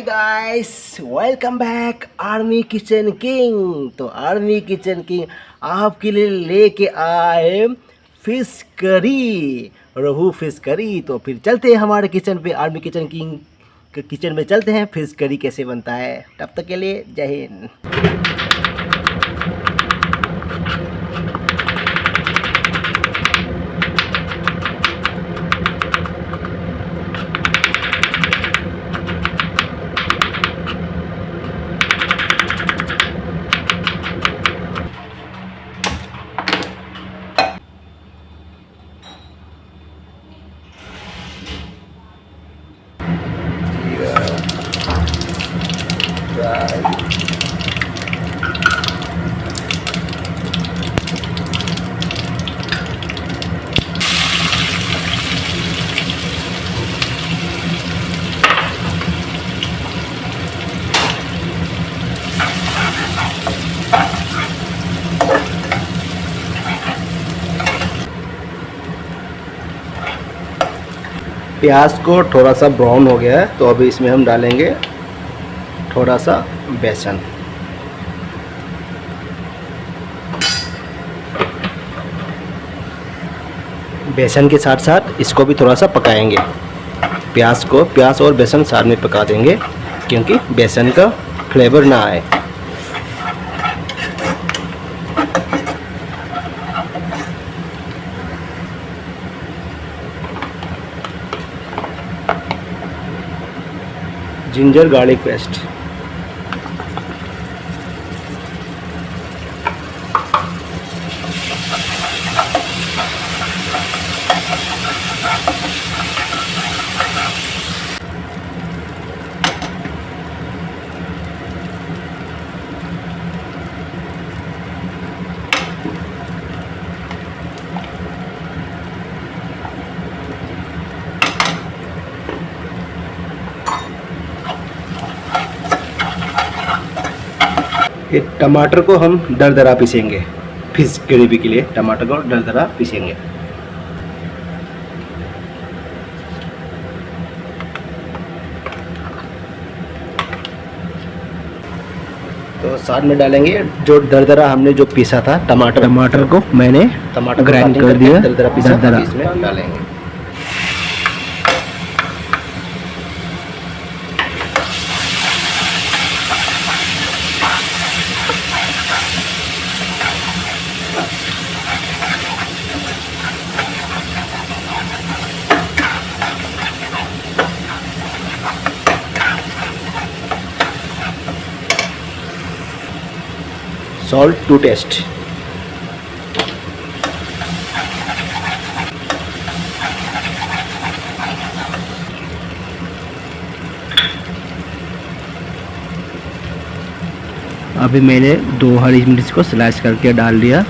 Hi guys, welcome back army kitchen king. तो army kitchen king आपके लिए लेके आए फिश करी, रोहू फिश करी। तो फिर चलते हैं हमारे किचन पे, आर्मी किचन किंग के किचन में चलते हैं, फिश करी कैसे बनता है। तब तक के लिए जय हिंद। प्याज को थोड़ा सा ब्राउन हो गया है, तो अभी इसमें हम डालेंगे थोड़ा सा बेसन। बेसन के साथ साथ इसको भी थोड़ा सा पकाएंगे। प्याज और बेसन साथ में पका देंगे क्योंकि बेसन का फ्लेवर ना आए। जिंजर गार्लिक पेस्ट, ये टमाटर को हम दरदरा पीसेंगे। फिश ग्रेवी के लिए टमाटर को दरदरा पीसेंगे। तो साथ में डालेंगे जो दरदरा हमने जो पीसा था टमाटर को मैंने ग्राइंड कर दिया, दरदरा पीसा इसमें डालेंगे। Salt to taste. अभी मैंने 2 हरी मिर्च को स्लाइस करके डाल दिया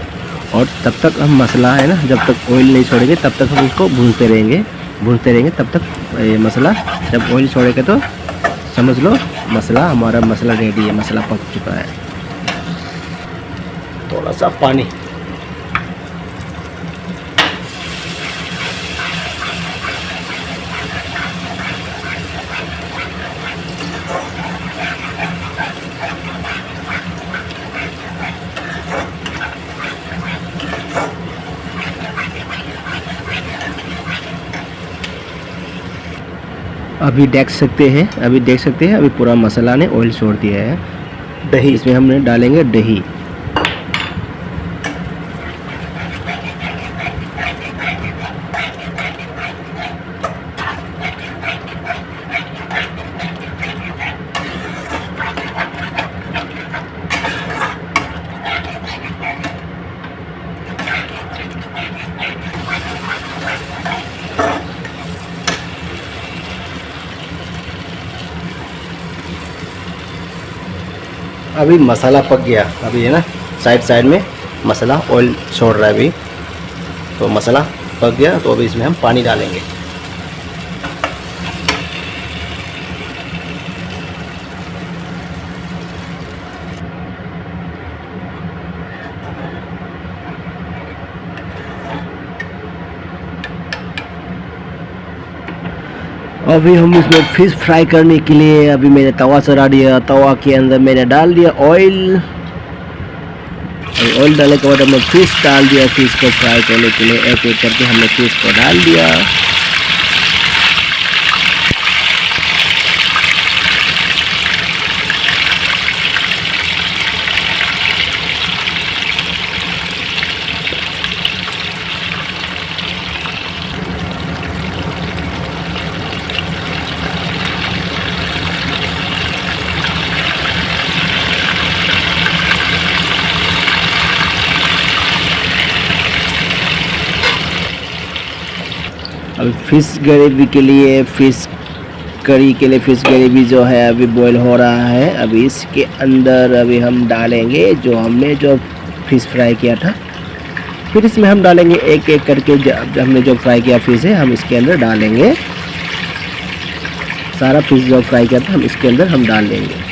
और तब तक हम मसाला है ना, जब तक ऑयल नहीं छोड़ेंगे तब तक हम उसको भूनते रहेंगे तब तक ये मसाला जब ऑयल छोड़ेगा तो समझ लो हमारा मसाला रेडी है, मसाला पक चुका है। थोड़ा सा पानी, अभी देख सकते हैं अभी पूरा मसाला ने ऑयल छोड़ दिया है। दही इसमें हमने डालेंगे, दही अभी मसाला पक गया। अभी है ना साइड में मसाला ऑयल छोड़ रहा है अभी, तो मसाला पक गया। तो अभी इसमें हम पानी डालेंगे। अभी हम इसमें फिश फ्राई करने के लिए अभी मैंने तवा चढ़ा दिया। तवा के अंदर मैंने डाल दिया ऑयल। ऑयल डालने के बाद हमने फिश डाल दिया। फिश को फ्राई करने के लिए एक एक करके हमने फिश को डाल दिया। अभी फिश ग्रेवी के लिए फिश करी के लिए फिश ग्रेवी जो है अभी बॉईल हो रहा है। अभी इसके अंदर अभी हम डालेंगे जो हमने जो फिश फ्राई किया था। फिर इसमें हम डालेंगे एक एक करके हमने जो फ्राई किया फिश है हम इसके अंदर डालेंगे। सारा फिश जो फ्राई किया था हम इसके अंदर हम डाल लेंगे।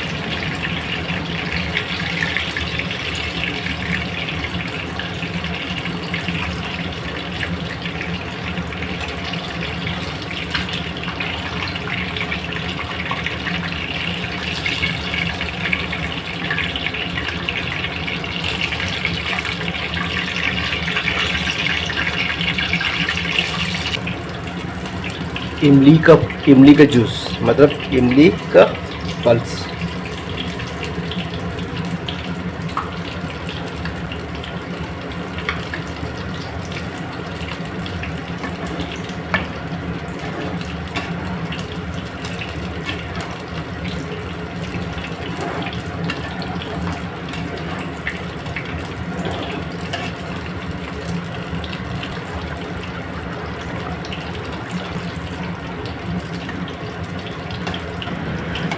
इमली का जूस मतलब इमली का पल्स।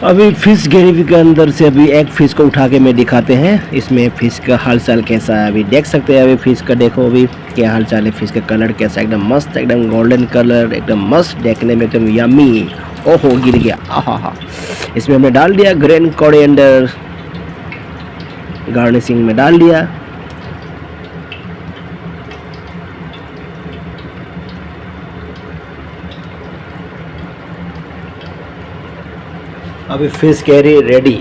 अभी फिश ग्रेवी के अंदर से अभी एक फिश को उठा के मैं दिखाते हैं इसमें फिश का हालचाल कैसा है। अभी देख सकते हैं अभी फिश का देखो अभी क्या हालचाल है। फिश का कलर कैसा एकदम मस्त एकदम गोल्डन कलर एकदम मस्त देखने में एकदम यम्मी। ओहो गिर गया आहा। इसमें हमने डाल दिया ग्रीन कोरिएंडर गार्निशिंग में डाल दिया। अभी फिश करी रेडी।